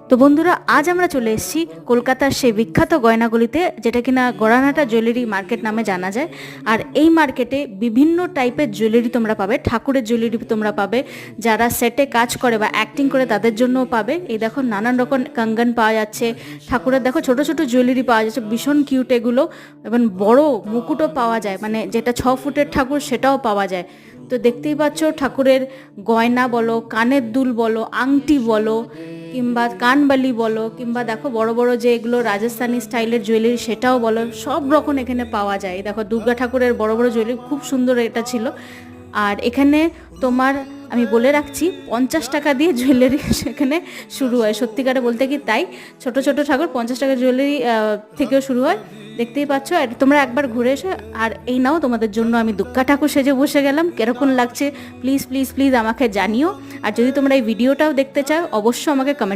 তো বন্ধুরা, আজ আমরা চলে এসেছি কলকাতার সেই বিখ্যাত গয়নাগুলিতে, যেটা কিনা গড়ানাটা জুয়েলারি মার্কেট নামে জানা যায়। আর এই মার্কেটে বিভিন্ন টাইপের জুয়েলারি তোমরা পাবে, ঠাকুরের জুয়েলারি তোমরা পাবে, যারা সেটে কাজ করে বা অ্যাক্টিং করে তাদের জন্যও পাবে। এই দেখো নানান রকম কঙ্গন পাওয়া যাচ্ছে, ঠাকুরের দেখো ছোট ছোট জুয়েলারি পাওয়া যাচ্ছে, ভীষণ কিউট এগুলো। এবং বড় মুকুটও পাওয়া যায়, মানে যেটা 6 ফুটের ঠাকুর সেটাও পাওয়া যায়। তো দেখতেই পাচ্ছ ঠাকুরের গয়না বলো, কানের দুল বলো, আংটি বলো, কিংবা কানবালি বলো, কিংবা দেখো বড় বড় যে এগুলো রাজস্থানি স্টাইলের জুয়েলারি সেটাও বলো, সব রকম এখানে পাওয়া যায়। দেখো দুর্গা ঠাকুরের বড় বড় জুয়েলারি খুব সুন্দর এটা ছিল। আর এখানে তোমার আমি বলে রাখছি 50 টাকা দিয়ে জুয়েলারি সেখানে শুরু হয়। সত্যিকারে বলতে কি তাই, ছোট ছোট ঠাকুর 50 টাকা জুয়েলারি থেকেও শুরু হয়। দেখতেই পাচ্ছ, আর তোমরা একবার ঘুরে এসো। আর এই নাও তোমাদের জন্য আমি দুর্গা ঠাকুর সেজে বসে গেলাম। কিরকম লাগছে প্লিজ প্লিজ প্লিজ আমাকে জানিও। আর যদি তোমরা এই ভিডিওটাও দেখতে চাও, অবশ্যই আমাকে কমেন্ট